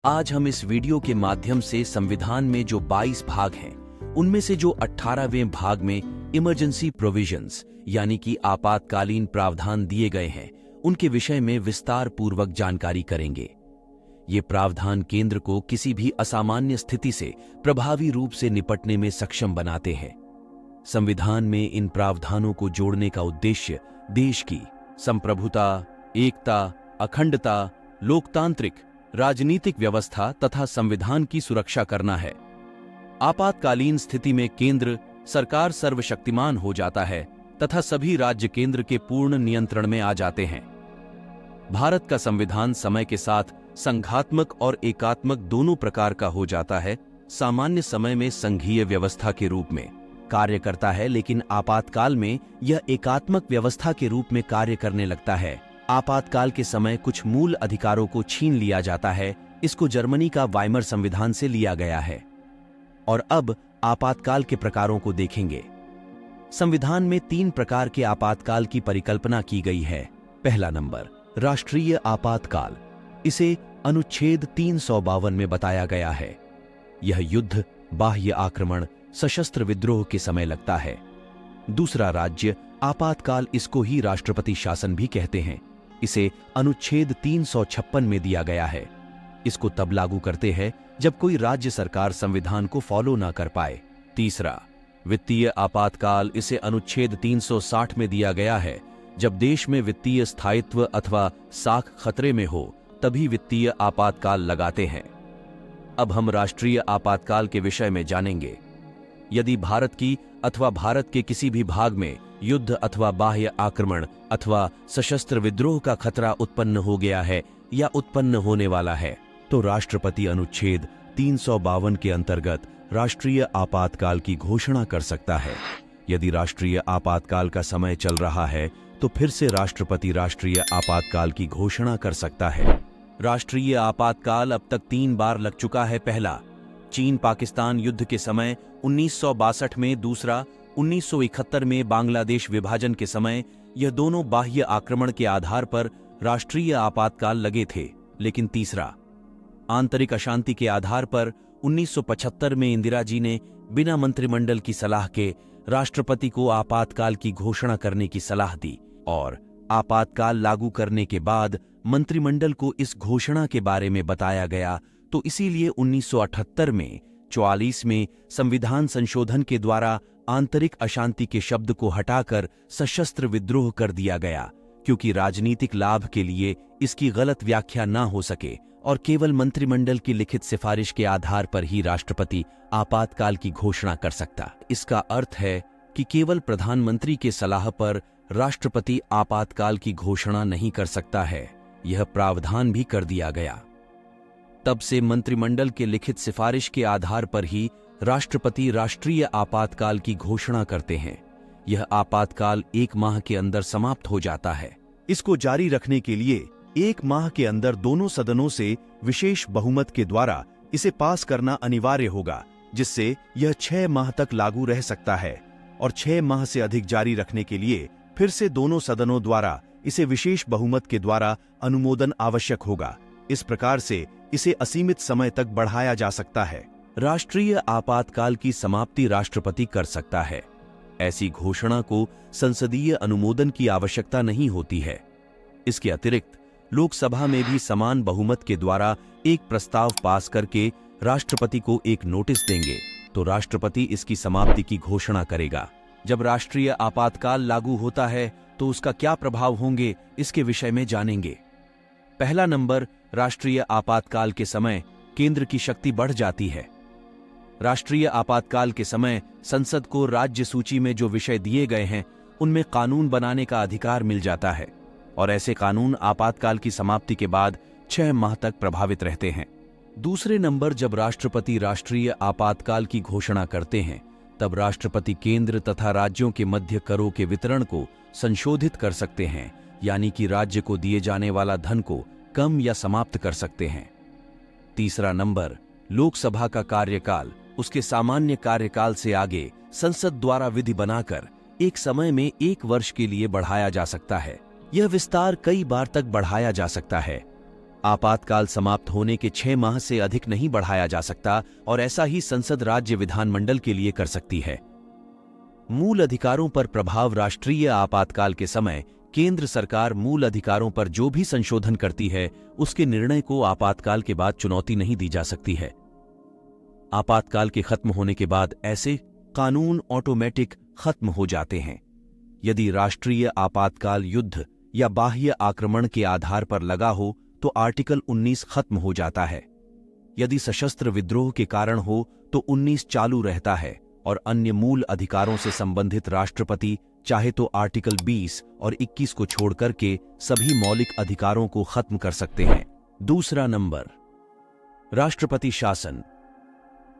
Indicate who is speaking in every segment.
Speaker 1: आज हम इस वीडियो के माध्यम से संविधान में जो 22 भाग हैं, उनमें से जो 18वें भाग में इमरजेंसी प्रोविजंस यानी कि आपातकालीन प्रावधान दिए गए हैं, उनके विषय में विस्तार पूर्वक जानकारी करेंगे। ये प्रावधान केंद्र को किसी भी असामान्य स्थिति से प्रभावी रूप से निपटने में सक्षम बनाते हैं। संविधान में इन प्रावधानों को जोड़ने का उद्देश्य देश की संप्रभुता, एकता, अखंडता, लोकतांत्रिक राजनीतिक व्यवस्था तथा संविधान की सुरक्षा करना है। आपातकालीन स्थिति में केंद्र सरकार सर्वशक्तिमान हो जाता है तथा सभी राज्य केंद्र के पूर्ण नियंत्रण में आ जाते हैं। भारत का संविधान समय के साथ संघात्मक और एकात्मक दोनों प्रकार का हो जाता है। सामान्य समय में संघीय व्यवस्था के रूप में कार्य करता है, लेकिन आपातकाल में यह एकात्मक व्यवस्था के रूप में कार्य करने लगता है। आपातकाल के समय कुछ मूल अधिकारों को छीन लिया जाता है। इसको जर्मनी का वाइमर संविधान से लिया गया है। और अब आपातकाल के प्रकारों को देखेंगे। संविधान में 3 प्रकार के आपातकाल की परिकल्पना की गई है। पहला नंबर, राष्ट्रीय आपातकाल। इसे अनुच्छेद 352 में बताया गया है। यह युद्ध, बाह्य आक्रमण, सशस्त्र विद्रोह के समय लगता है। दूसरा, राज्य आपातकाल। इसको ही राष्ट्रपति शासन भी कहते हैं। इसे अनुच्छेद 356 में दिया गया है। इसको तब लागू करते हैं जब कोई राज्य सरकार संविधान को फॉलो ना कर पाए। तीसरा, वित्तीय आपातकाल। इसे अनुच्छेद 360 में दिया गया है। जब देश में वित्तीय स्थायित्व अथवा साख खतरे में हो, तभी वित्तीय आपातकाल लगाते हैं। अब हम राष्ट्रीय आपातकाल के विषय में जानेंगे। यदि भारत की अथवा भारत के किसी भी भाग में युद्ध अथवा बाह्य आक्रमण अथवा सशस्त्र विद्रोह का खतरा उत्पन्न हो गया है या उत्पन्न होने वाला है, तो राष्ट्रपति अनुच्छेद 352 के अंतर्गत राष्ट्रीय आपातकाल की घोषणा कर सकता है। यदि राष्ट्रीय आपातकाल का समय चल रहा है, तो फिर से राष्ट्रपति राष्ट्रीय आपातकाल की घोषणा कर सकता है। राष्ट्रीय आपातकाल अब तक 3 बार लग चुका है। पहला, चीन पाकिस्तान युद्ध के समय 1962 में। दूसरा, 1971 में बांग्लादेश विभाजन के समय। यह दोनों बाह्य आक्रमण के आधार पर राष्ट्रीय आपातकाल लगे थे। लेकिन तीसरा, आंतरिक अशांति के आधार पर 1975 में इंदिरा जी ने बिना मंत्रिमंडल की सलाह के राष्ट्रपति को आपातकाल की घोषणा करने की सलाह दी, और आपातकाल लागू करने के बाद मंत्रिमंडल को इस घोषणा के बारे में बताया गया। तो इसीलिए 1978 में 44 में संविधान संशोधन के द्वारा आंतरिक अशांति के शब्द को हटाकर सशस्त्र विद्रोह कर दिया गया, क्योंकि राजनीतिक लाभ के लिए इसकी गलत व्याख्या ना हो सके और केवल मंत्रिमंडल की लिखित सिफारिश के आधार पर ही राष्ट्रपति आपातकाल की घोषणा कर सकता। इसका अर्थ है कि केवल प्रधानमंत्री के सलाह पर राष्ट्रपति आपातकाल की घोषणा नहीं कर सकता है। यह प्रावधान भी कर दिया गया। तब से मंत्रिमंडल के लिखित सिफारिश के आधार पर ही राष्ट्रपति राष्ट्रीय आपातकाल की घोषणा करते हैं। यह आपातकाल 1 माह के अंदर समाप्त हो जाता है। इसको जारी रखने के लिए 1 माह के अंदर दोनों सदनों से विशेष बहुमत के द्वारा इसे पास करना अनिवार्य होगा, जिससे यह 6 माह तक लागू रह सकता है। और 6 माह से अधिक जारी रखने के लिए फिर से दोनों सदनों द्वारा इसे विशेष बहुमत के द्वारा अनुमोदन आवश्यक होगा। इस प्रकार से इसे असीमित समय तक बढ़ाया जा सकता है। राष्ट्रीय आपातकाल की समाप्ति राष्ट्रपति कर सकता है। ऐसी घोषणा को संसदीय अनुमोदन की आवश्यकता नहीं होती है। इसके अतिरिक्त लोकसभा में भी समान बहुमत के द्वारा एक प्रस्ताव पास करके राष्ट्रपति को एक नोटिस देंगे, तो राष्ट्रपति इसकी समाप्ति की घोषणा करेगा। जब राष्ट्रीय आपातकाल लागू होता है तो उसका क्या प्रभाव होंगे, इसके विषय में जानेंगे। पहला नंबर, राष्ट्रीय आपातकाल के समय केंद्र की शक्ति बढ़ जाती है। राष्ट्रीय आपातकाल के समय संसद को राज्य सूची में जो विषय दिए गए हैं, उनमें कानून बनाने का अधिकार मिल जाता है, और ऐसे कानून आपातकाल की समाप्ति के बाद 6 माह तक प्रभावित रहते हैं। दूसरे नंबर, जब राष्ट्रपति राष्ट्रीय आपातकाल की घोषणा करते हैं, तब राष्ट्रपति केंद्र तथा राज्यों के मध्य करों के वितरण को संशोधित कर सकते हैं, यानी कि राज्य को दिए जाने वाला धन को कम या समाप्त कर सकते हैं। तीसरा नंबर, लोकसभा का कार्यकाल उसके सामान्य कार्यकाल से आगे संसद द्वारा विधि बनाकर एक समय में 1 वर्ष के लिए बढ़ाया जा सकता है। यह विस्तार कई बार तक बढ़ाया जा सकता है। आपातकाल समाप्त होने के 6 माह से अधिक नहीं बढ़ाया जा सकता और ऐसा ही संसद राज्य विधानमंडल के लिए कर सकती है। मूल अधिकारों पर प्रभाव। राष्ट्रीय आपातकाल के समय केंद्र सरकार मूल अधिकारों पर जो भी संशोधन करती है उसके निर्णय को आपातकाल के बाद चुनौती नहीं दी जा सकती है। आपातकाल के खत्म होने के बाद ऐसे कानून ऑटोमेटिक खत्म हो जाते हैं। यदि राष्ट्रीय आपातकाल युद्ध या बाह्य आक्रमण के आधार पर लगा हो तो आर्टिकल 19 खत्म हो जाता है। यदि सशस्त्र विद्रोह के कारण हो तो 19 चालू रहता है और अन्य मूल अधिकारों से संबंधित राष्ट्रपति चाहे तो आर्टिकल 20 और 21 को छोड़कर के सभी मौलिक अधिकारों को खत्म कर सकते हैं। दूसरा नंबर, राष्ट्रपति शासन।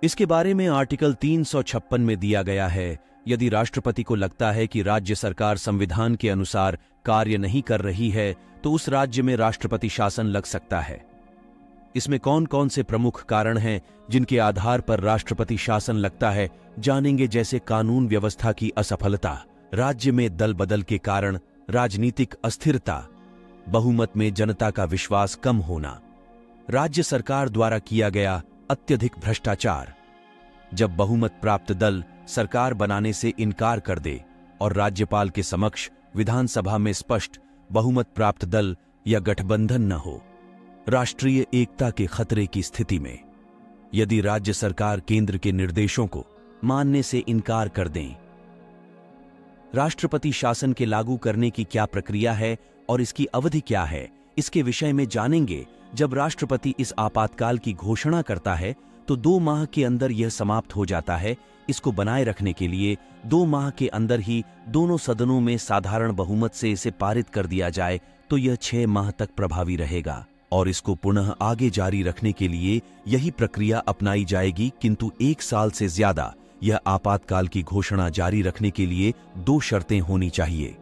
Speaker 1: इसके बारे में आर्टिकल 356 में दिया गया है, यदि राष्ट्रपति को लगता है कि राज्य सरकार संविधान के अनुसार कार्य नहीं कर रही है तो उस राज्य में राष्ट्रपति शासन लग सकता है। इसमें कौन कौन से प्रमुख कारण हैं जिनके आधार पर राष्ट्रपति शासन लगता है, जानेंगे। जैसे कानून व्यवस्था की असफलता, राज्य में दल बदल के कारण राजनीतिक अस्थिरता, बहुमत में जनता का विश्वास कम होना, राज्य सरकार द्वारा किया गया अत्यधिक भ्रष्टाचार, जब बहुमत प्राप्त दल सरकार बनाने से इनकार कर दे और राज्यपाल के समक्ष विधानसभा में स्पष्ट बहुमत प्राप्त दल या गठबंधन न हो, राष्ट्रीय एकता के खतरे की स्थिति में, यदि राज्य सरकार केंद्र के निर्देशों को मानने से इनकार कर दें। राष्ट्रपति शासन के लागू करने की क्या प्रक्रिया है और इसकी अवधि क्या है, इसके विषय में जानेंगे। जब राष्ट्रपति इस आपातकाल की घोषणा करता है तो 2 माह के अंदर यह समाप्त हो जाता है। इसको बनाए रखने के लिए 2 माह के अंदर ही दोनों सदनों में साधारण बहुमत से इसे पारित कर दिया जाए तो यह 6 माह तक प्रभावी रहेगा और इसको पुनः आगे जारी रखने के लिए यही प्रक्रिया अपनाई जाएगी। किंतु 1 साल से ज्यादा यह आपातकाल की घोषणा जारी रखने के लिए 2 शर्तें होनी चाहिए।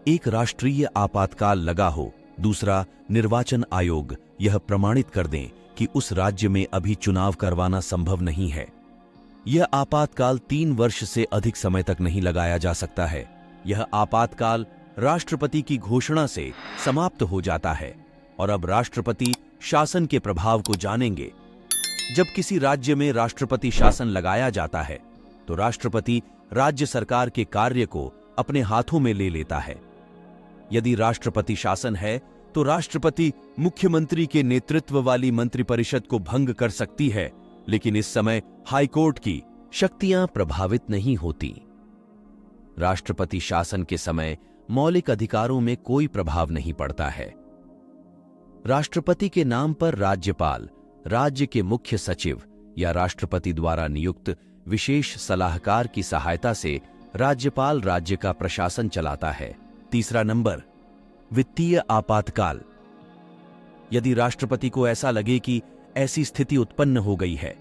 Speaker 1: एक, राष्ट्रीय आपातकाल लगा हो। दूसरा, निर्वाचन आयोग यह प्रमाणित कर दें कि उस राज्य में अभी चुनाव करवाना संभव नहीं है। यह आपातकाल 3 वर्ष से अधिक समय तक नहीं लगाया जा सकता है। यह आपातकाल राष्ट्रपति की घोषणा से समाप्त हो जाता है। और अब राष्ट्रपति शासन के प्रभाव को जानेंगे। जब किसी राज्य में राष्ट्रपति शासन लगाया जाता है तो राष्ट्रपति राज्य सरकार के कार्य को अपने हाथों में ले लेता है। यदि राष्ट्रपति शासन है तो राष्ट्रपति मुख्यमंत्री के नेतृत्व वाली मंत्रिपरिषद को भंग कर सकती है, लेकिन इस समय हाईकोर्ट की शक्तियां प्रभावित नहीं होती। राष्ट्रपति शासन के समय मौलिक अधिकारों में कोई प्रभाव नहीं पड़ता है। राष्ट्रपति के नाम पर राज्यपाल, राज्य के मुख्य सचिव या राष्ट्रपति द्वारा नियुक्त विशेष सलाहकार की सहायता से राज्यपाल राज्य का प्रशासन चलाता है। तीसरा नंबर, वित्तीय आपातकाल। यदि राष्ट्रपति को ऐसा लगे कि ऐसी स्थिति उत्पन्न हो गई है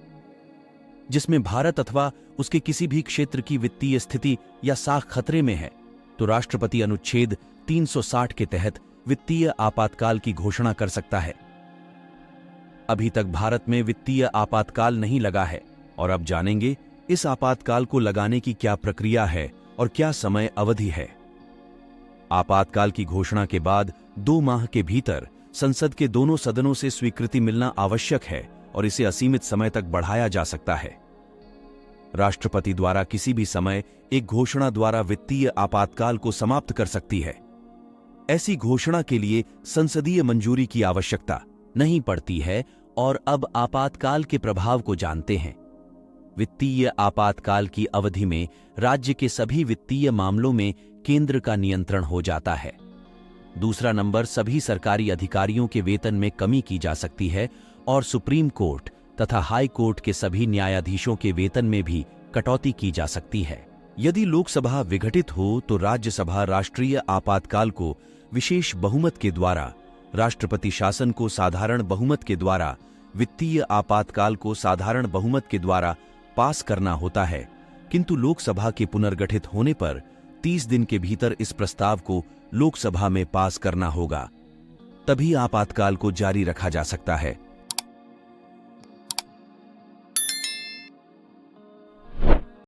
Speaker 1: जिसमें भारत अथवा उसके किसी भी क्षेत्र की वित्तीय स्थिति या साख खतरे में है, तो राष्ट्रपति अनुच्छेद 360 के तहत वित्तीय आपातकाल की घोषणा कर सकता है। अभी तक भारत में वित्तीय आपातकाल नहीं लगा है और अब जानेंगे इस आपातकाल को लगाने की क्या प्रक्रिया है और क्या समय अवधि है। आपातकाल की घोषणा के बाद 2 माह के भीतर संसद के दोनों सदनों से स्वीकृति मिलना आवश्यक है और इसे असीमित समय तक बढ़ाया जा सकता है। राष्ट्रपति द्वारा किसी भी समय एक घोषणा द्वारा वित्तीय आपातकाल को समाप्त कर सकती है। ऐसी घोषणा के लिए संसदीय मंजूरी की आवश्यकता नहीं पड़ती है। और अब आपातकाल के प्रभाव को जानते हैं। वित्तीय आपातकाल की अवधि में राज्य के सभी वित्तीय मामलों में केंद्र का नियंत्रण हो जाता है। दूसरा नंबर, सभी सरकारी अधिकारियों के वेतन में कमी की जा सकती है और सुप्रीम कोर्ट तथा हाई कोर्ट के सभी न्यायाधीशों के वेतन में भी कटौती की जा सकती है। यदि लोकसभा विघटित हो तो राज्यसभा राष्ट्रीय आपातकाल को विशेष बहुमत के द्वारा, राष्ट्रपति शासन को साधारण बहुमत के द्वारा, वित्तीय आपातकाल को साधारण बहुमत के द्वारा पास करना होता है। किंतु लोकसभा के पुनर्गठित होने पर 30 दिन के भीतर इस प्रस्ताव को लोकसभा में पास करना होगा, तभी आपातकाल को जारी रखा जा सकता है।